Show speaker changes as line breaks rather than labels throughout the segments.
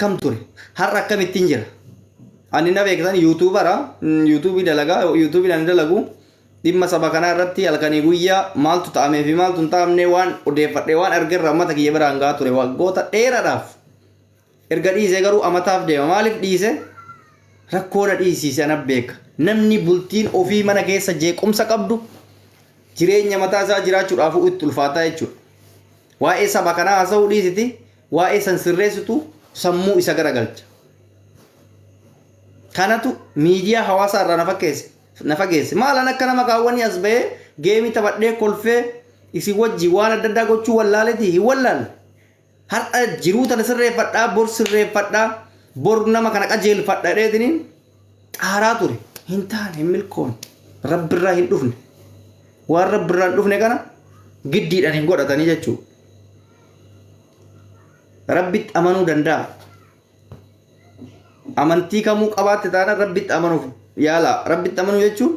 kam ture har'a akkamittiin jira ani na beektan yuutuubii dalagaa yuutuubiidhaan dalagu dhimma saba kanaa irratti halkanii guyyaa maaltu ta'amee fi maaltu hin ta'amne waan odeeffadhee waan argerra ammata kiyya biraan gaa ture waggoota dheeraadhaaf erga dhiisee garuu amataaf deema maaliif dhiise rakkoodha dhiisiise ana beeka namni bultiin ofii mana keessa jeequmsa qabdu jireenya mataa isaa jiraachuudhaaf itti ulfaataa jechuudha waa'ee saba kanaa haasa'uu dhiisiti waa'ee san sirreessitu sammuu isa garagalcha kanatu miidiyaa hawaasaa irraa na fageesse maalan akka nama kaawwanii as ba'ee geemii taphadhee kolfee isin wajji waan adda addaa gochuu wallaaleti hin wallaalle har'a jiruu tana sirreeffadhaa bor sirreeffadhaa bor nama kana qajeelfadha dheetiniin xaaraa ture hin taane hin milkoon rabbirraa hin dhufne waan rabbirraa hin dhufne kana giddiidhaan hin godhatanii jechuudha rabbitti amanuu danda'a amantii kamuu qabaatte taana rabbitti amanuuf yaala rabbitti amanuu jechuun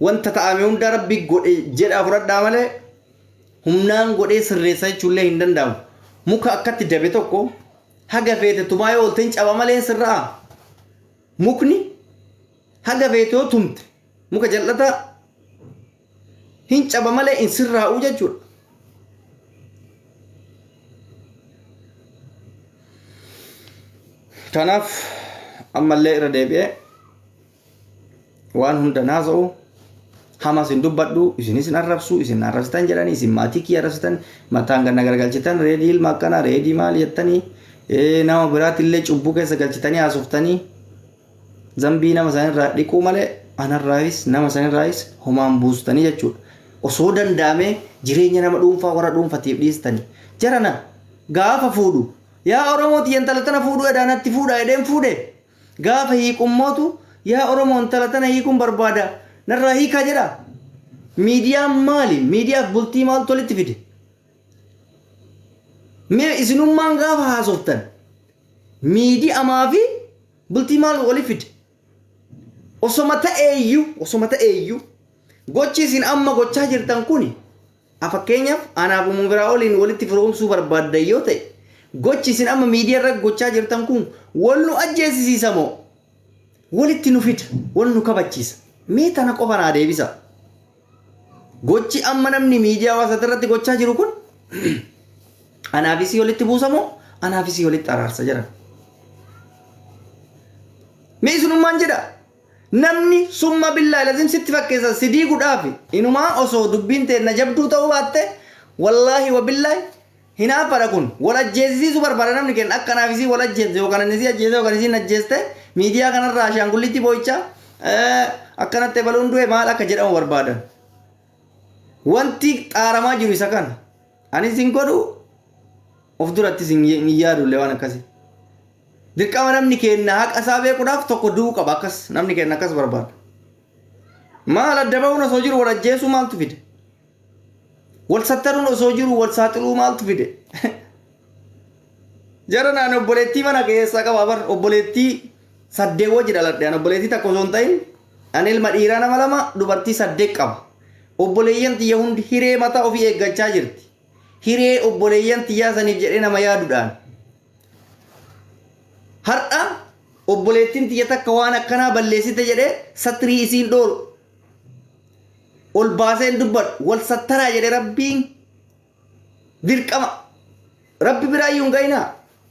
wanta ta'ame hunda rabbi godhe jedhaa fudhadhaa malee humnaan godhee sirreessa jechuullee hin danda'amu muka akkatti dabe tokko haga feete tumaa yoo olteen caba malee sirraa mukni haga feete yoo tumte muka jal'ata hin caba malee hin sirraa'u jechuudha kanaaf ammallee irra deebi'ee waan hunda naasa'u hamas hin dubbadhu isinis hin arrabsu isin arrabsitan jedhanii isin maatii kiyya arrabsitan mataan ganna garagalchitan reedii ilma akkana reedii maal jettanii nama biraatillee cubbuu keessa galchitanii haasoftanii zambii nama sanirraa dhiquu malee anarraayis nama sanirraayis homaan buustanii jechuudha osoo danda'amee jireenya nama dhuunfaa warra dhuunfatiif dhiistanii jarana gaafa fuudhu yaa oromooti intala tana fuudhu edaanatti fuudha edeen fuudhe gaafa hiikummootu yaa oromoo intala tana hiikuun barbaada narraa hiikaa jedha miidiyaan maali miidiyaaf bultii maaltu walitti fide mee isinummaan gaafa haasoftan miidiyaa fi bultii maal walitti fide osoma ta'eeyyuu gochi isin amma gochaa jirtan kuni fakkeenyaaf anaaf mubiraa oliin walitti firoomsuu barbaadda yoo ta'e gochi isin amma miidiyaa irra gochaa jirtan kun wal nu ajjeesisiisa moo walitti nu fida wal nu kabachiisa mee tana qofa naa deebisa gochi amma namni miidiyaa hawaasaa irratti gochaa jiru kun anaafisii walitti buusa moo anaafisii walitti araarsa jedhan mee isinummaan jedha namni summa billaa lazim sitti fakkeessa sidii gudhaafi inumaa osoo dubbiin teenna jabduu ta'uu baatte wallaahi wa billaahi hinaafadha kun wal ajjeesisiisu barbaada namni kenna akka anaafisii wal ajjeesse yookaan inni si ajjeesse yookaan isiin ajjeeste miidiyaa kanarraa ashaangullitti boo'icha akkanatti baluun du'e maal akka jedhamu barbaadan wanti xaaramaa jiru isa kana ani sin godhu of duratti sin yaadullee waan akkasii dirqama namni kenna haqa isaa beekuudhaaf tokko du'uu qaba akkas namni kenna akkas barbaada maal adda ba'uun osoo jiru wal ajjeesuu maaltu fide wal sattaruun osoo jiru wal saaxiluu maaltu fide jara naan obboleettii mana keessaa qaba bar obboleettii saddeet wajji dhaladhe obboleettii takka osoo hin ta'in ani ilma dhiiraa nama lama dubartii saddeet qaba obboleeyyan tiyya hundi hiree mataa ofii eeggachaa jirti hiree obboleeyyan tiyyaa saniif jedhee nama yaaduudhaan har'a obboleettiin tiyya takka waan akkanaa balleessite jedhee satrii isiin dhooru ol baaseen dubbadhu wal sattaraa jedhe rabbiin dirqama rabbi biraayyuu hin ga'inaa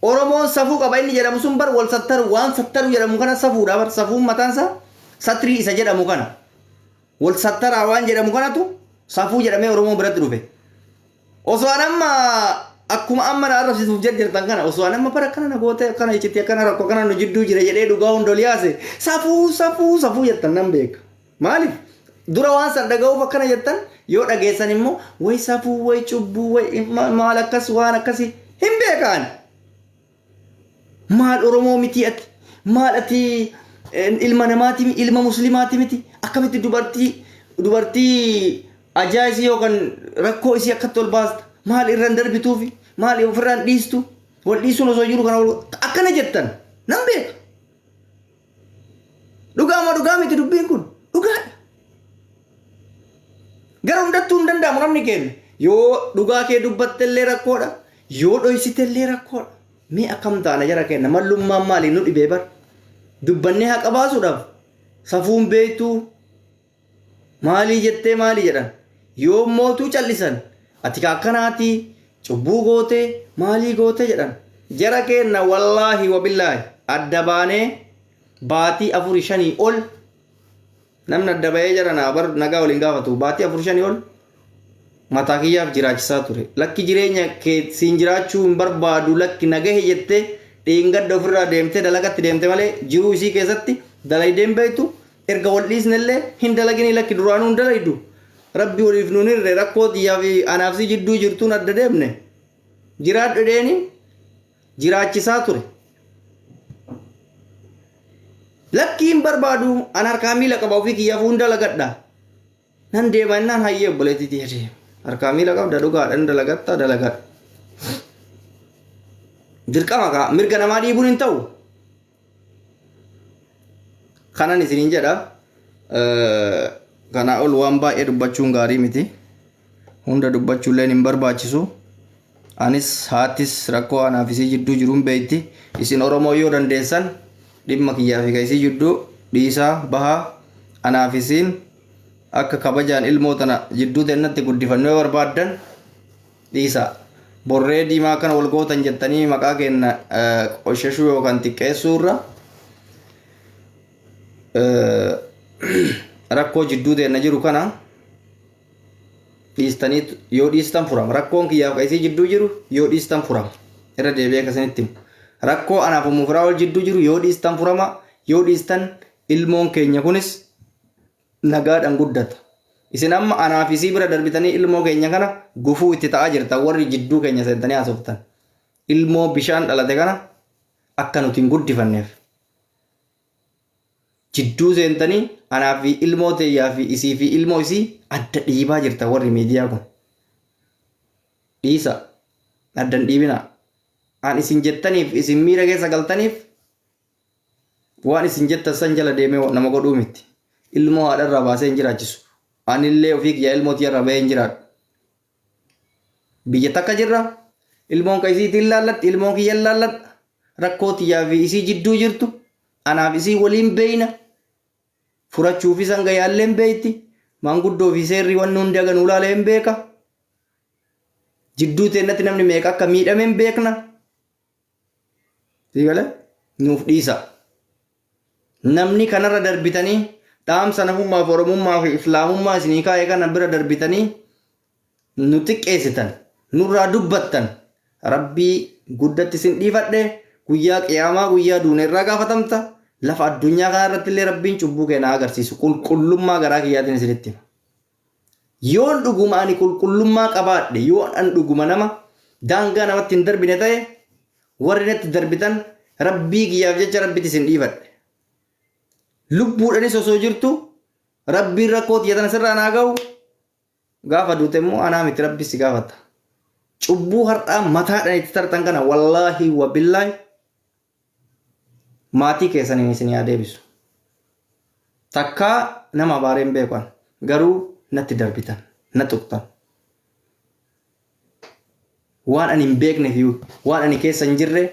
oromoon safuu qaba inni jedhamu sun bar wal sattaru waan sattaru jedhamu kana safuudha bar safuun mataansa satrii isa jedhamu kana wal sattaraa waan jedhamu kanatu safuu jedhamee oromoon biratti dhufe osoo anamma akkuma amma na arrabsisuuf jirtan kana osoo anamma bara kana na goote kana icitti akkana rakkoo kana nu jidduu jira jedhee dhugaa hundol yaase safuu jettan nan beeka maaliif dura waan san dhaga'uuf akkana jettan yoo dhageessan immoo way safuu way cubbuu way maal akkas waan akkasii hin beekaan maal oromoo miti ati maal ati ilma namaati ilma muslimaati miti akkamitti dubartii ajaa'isii yookaan rakkoo isii akkatti ol baasta maal irraan darbituufi maal ofirraan dhiistu wal dhiisuun osoo jiru kana akkana jettan nan beeka dhugaa miti dubbiin kun dhugaadha gara hundattuu hin danda'amu namni kenna yoo dhugaa kee dubbattellee rakkoodha yoo dhoysitellee rakkoodha mee akkam taana jara kenna mallummaan maaliin nu dhibee bar dubbannee haqa baasuudhaaf safuun beektuu maalii jettee maalii jedhan yoo mootuu callisan ati akkanaati cubbuu gootee maalii gootee jedhan jara kenna wallaahi wabillaahi adda baanee baatii 4-5 ol namni adda bahee jara naa bar nagaa waliin gaafatu baatii 4-5 ol mataa kiyyaaf jiraachisaa ture lakki jireenya kee siin jiraachuu hin barbaadu lakki nagahe jettee dhiingadda ofirraa deemtee dalagatti deemte malee jiruu isii keessatti dalaydeen beektu erga wal dhiisnellee hin dalagini lakki duraanuu hin dalaydu rabbi waliif nuun hirre rakkoo xiyyaa fi anaafsi jidduu jirtuun adda deemne jiraadhu dheeni jiraachisaa ture lakki hin barbaadu an harkaa miila qaba ofii kiyyaaf hin dalagadha nan deema innaan hayyee obboleettii jedhee harkaa miila qabda dhugaadhaan dalagatta dalagadha dirqama kaa mirga namaa dhiibuun hin ta'u kanan isiniin jedha kana ol waan baay'ee dubbachuun gaarii miti hunda dubbachuulleen hin barbaachisu anis haattis rakkoo anaaf isii jidduu jiruun beeyti isin oromoo yoo dandeessan dhimma kiyyaa fi isii jidduu dhiisaa bahaa anaaf isiin akka kabajaan ilmoo tana jidduu teennatti guddifannoo barbaaddan dhiisaa borree diimaa kana wal gootan jettanii maqaa kenna qoshashuu yookaan xiqqeessuurra rakkoo jidduu teenna jiru kana dhiistanii yoo dhiistan furama rakkoon kiyyaaf isii jidduu jiru yoo dhiistan furama irra deebi'ee akkasinitti rakkoo anaaf umuufiraa wal jidduu jiru yoo dhiistan furama yoo dhiistan ilmoon keenya kunis nagaadhaan guddata isin amma anaaf isii bira darbitanii ilmoo keenya kana gufuu itti ta'aa jirtan warri jidduu keenya seentanii haasoftan ilmoo bishaan dhalate kana akka nuti hin guddifanneef jidduu seentanii anaaf ilmoo teeyyaa fi isii fi ilmoo isii adda dhiibaa jirta warri miidiyaa kun dhiisa addan dhiibina an isin jettaniif isin miira keessa galtaniif waan isin jettan san jala deemee nama godhuu miti ilmoo haadharraa baasee hin jiraachisu anillee ofii kiyyaa ilmoo tiyyarraa bahee hin jiraadhu biyya takka jirra ilmoon ka isiitiin laalladha ilmoon kiyyaan laalladha rakkoo tiyyaa fi isii jidduu jirtu anaaf isii waliin beeyna furachuufi sanga yaalleen beeyti maanguddoo fi seerri wanni hundi aga nuu laalee hin beeka jidduu teennatti namni meeqa akka miidhame hin beekna sigale nuuf dhiisa namni kanarra darbitanii dhaamsa namummaa fi oromummaa fi islaamummaa isinii kaa'ee kana bira darbitanii nu xiqqeessitan nurraa dubbattan rabbii guddatti isin dhiifadhe guyyaa qiyaamaa guyyaa duuneerraa gaafatamta lafa addunyaa kana irratti illee rabbiin cubbuu keenyaa agarsiisu qulqullummaa garaa kiyyaatiin isinitti yoon dhuguma ani qulqullummaa qabaadhe yoon an dhuguma nama daangaa namatti hin darbine ta'e warri natti darbitan rabbii kiyyaaf jecha rabbitti isin dhiifadhe lubbuudhanis osoo jirtu rabbiin rakkoo tiyyatan sirraa naa ga'u gaafa duute immoo anaa miti rabbi si gaafata cubbuu har'aa mataadhaan itti tartan kana wallaahi wabillaahi maatii keessaniin isin yaa deebisu takkaa nama baareen beekan garuu natti darbitan na tuqtan waan ani hin beekne fi waan ani keessa hin jirre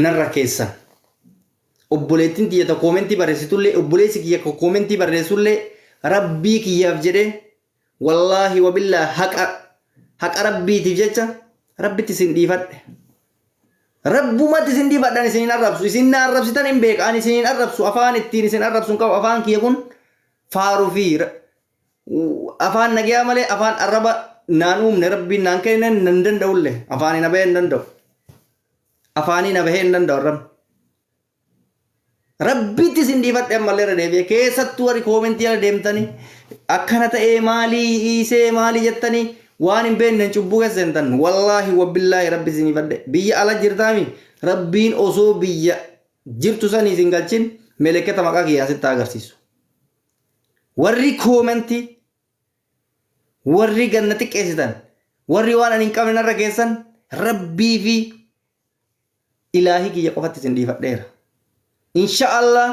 narra keessan obboleettiin tiyyata koomentii barreessitullee obboleessi kiyya koomentii barreessullee rabbii kiyyaaf jedhee wallaahi wabillaa haqa rabbiitiif jecha rabbitti isin dhiifadhe rabbumatti isin dhiifadhaan isin arrabsu isin na arrabsitan hin beekaan isin arrabsu afaan ittiin isin arrabsu qabu afaan kiyya kun faaruu fi afaan nagayaa malee afaan arraba naan uumne rabbiin naan kenne nan danda'ullee afaanii na bahee hin danda'u afaanii na bahee hin danda'u rabbitti isin dhiifadhe ammallee irra deebi'ee keessattuu warri koomentii ala deemtanii akkana ta'ee maalii isee maalii jettanii waan hin beekne cubbuu keessa seentan wallaahi wabillaahi rabbi isin dhiifadhe biyya ala jirtaami rabbiin osoo biyya jirtu sanii isin galchin meleketa maqaa kiyyaa sitti agarsiisu warri koomentii warri ganna xiqqeessitan warri waan ani hin qabne narra keessan rabbii fi ilaahii kiyya qofatti isin dhiifadheera inshaallah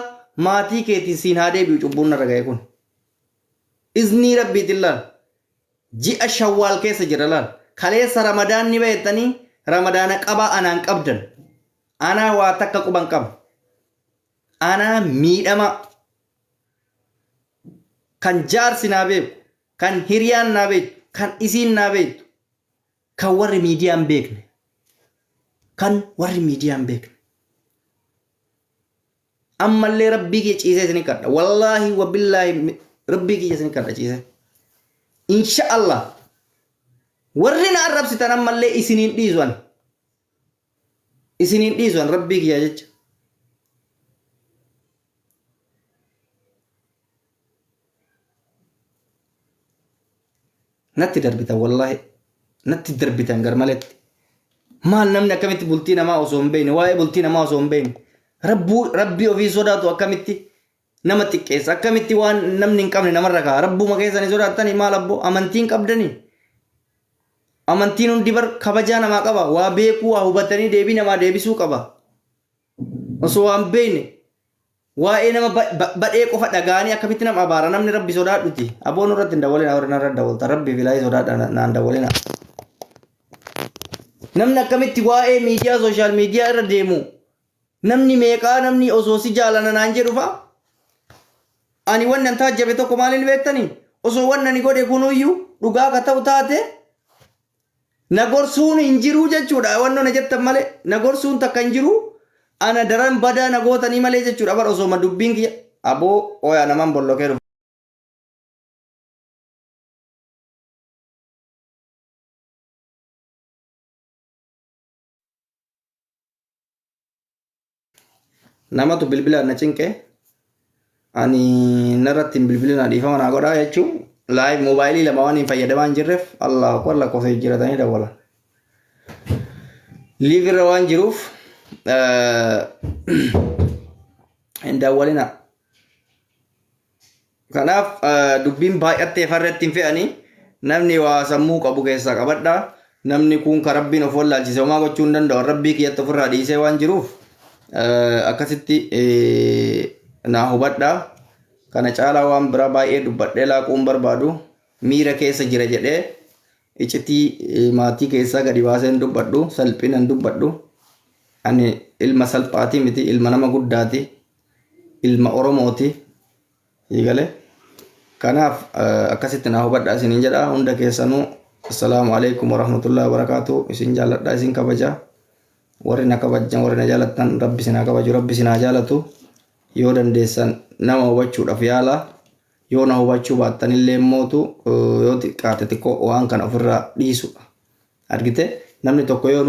maatii keetiin siin haa deebi'u cubbuun narra ga'e kun iznii rabbiitiin laal ji'a shawwaal keessa jira laal kaleessa ramadaan ni bahettanii Ramadaana qabaa anaan qabdan. Anaa waa takka quban qaba. Anaa miidhama kan jaarsi naa beeku, kan hiriyaan naa beektu, kan isiin naa beektu, kan warri miidiyaan beekne. Kan warri miidiyaan beekne. Ammallee rabbii kiyya ciisee isin kadha. Wallaahi wa billaahi rabbii kiyya isin kadha ciisee. Insha Allah. Warri na arrabsitan ammallee isiniin dhiisuan. Isiniin dhiisuan rabbii kiyya jecha. Natti darbitan wallaahi. Natti darbitan garmaletti. Maal namni akkamitti bultii namaa osoo hin beekne, waa'ee bultii namaa osoo hin beekne. Rabbii ofii sodaatu akkamitti nama xiqqeessa, akkamitti waan namni hin qabne namarra ka'a. Rabbuma keessanii sodaattanii maal abboo amantiin qabdanii. Amantiin hundi bar kabajaa namaa qaba. Waa beekuu, waa hubatanii deebii namaa deebisuu qaba. Osoo waan beekne waa'ee nama badhee qofa dhagaanii akkamitti nama abaara namni rabbi sodaadhuti. Aboon irratti hin dawwalina warri narra dawwalta. Rabbii filaayee sodaadha naan dawwalina. Namni akkamitti waa'ee miidiyaa sooshaal miidiyaa irra deemu namni meeqaa namni osoo si jaalana naan jedhu fa'a. Ani wannan taajjabe tokko maaliin beektanii? Osoo wannan ni godhe kunuyyuu dhugaa akka ta'u taate na gorsuun hin jiru jechuudha. Wanno na jettan malee na gorsuun takka hin jiru. Ana daran badaa na gootanii malee jechuudha. Bar osoo ma dubbiin kiyya aboo oyaa naman bollokee dhufu. Namatu bilbilaan na cinqee ani narratti bilbilina dhiifama naa godhaa jechuun laayif moobaayilii lama waan hin fayyadamaa hin jirreef Allah akbar lakkoofsa jijjiiratanii dawwalan. Liif irra waan jiruuf hin dawwalina. Kanaaf dubbiin baay'attee farratti hin fe'anii namni waa sammuu qabu keessaa qabadhaa. Namni kun ka rabbiin of wallaalchise homaa gochuu hin danda'u. Rabbii kiyyatti ofirraa dhiisee waan jiruuf akkasitti naa hubadhaa. Kana caalaa waan biraa baay'ee dubbadhee laaquun barbaadu miira keessa jira jedhee iccitii maatii keessaa gadi baaseen dubbadhu salphinaan dubbadhu. Ani ilma salphaatii miti ilma nama guddaati ilma Oromooti eegale. Kanaaf akkasitti naa hubadhaa isiniin jedha hunda keessanuu. Assalaamu alaikum warahmatullahi wabarakatuh. Isin jaalladhaa isin kabajaa. Warri na kabajan warri na jaalatan rabbi sinaa kabaju rabbi sinaa jaalatu. Yoo dandeessan nama hubachuudhaaf yaala. Yoo na hubachuu baattan illee mootu yoo xiqqaate xiqqoo waan kana ofirraa dhiisu. Argite namni tokko yoo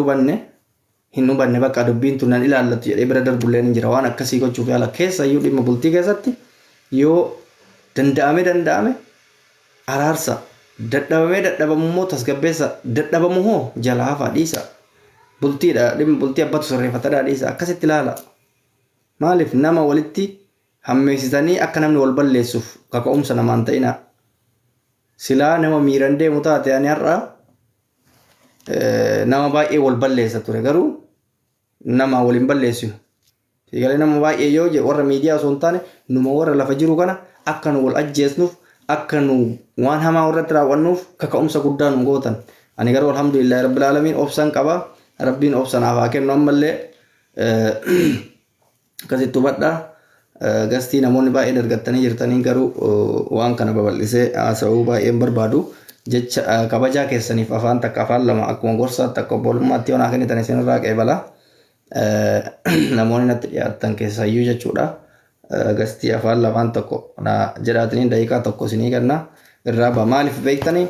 hin hubanne bakka dubbiin tun nan ilaallatu jedhee bira darbullee hin jira. Waan akkasii gochuuf yaala keessayyuu dhimma bultii keessatti yoo danda'ame araarsa. Dadhabamummoo tasgabbeessa dadhabamu hoo jalaa hafaa dhiisa. Bultiidha dhimma bultii abbatu sirreeffataadhaa dhiisa akkasitti ilaala. Maaliif nama walitti hammeessitanii akka namni wal balleessuuf kaka'umsa namaan ta'ina. Silaa nama miiran deemu taate ani har'a nama baay'ee wal balleessa ture garuu nama waliin balleessinu. Sigalee nama baay'ee yoo jedhu warra miidiyaa osoo hin taane numa warra lafa jiru kana akka nu wal ajjeesnuuf akka nu waan hamaa warratti raawwannuuf kaka'umsa guddaa nu gootan. Ani garuu alhamdulillah rabbil alamin obsan qaba. Rabbiin obsan haa kennu ammallee akkasitti hubadhaa. Gastii namoonni baay'ee dargattanii jirtanii garuu waan kana babal'isee haasa'uu baay'een barbaadu. Jecha kabajaa keessaniif afaan takka afaan lama akkuma gorsaatti akka obbolummaatti yoo naa kennitan isinirraa qeebala. Namoonni natti dhiyaatan keessayyuu jechuudha. Gastii afaan lamaan tokko jedhaatanii daqiiqaa tokko isinii kenna irraa ba'a. Maaliif beektanii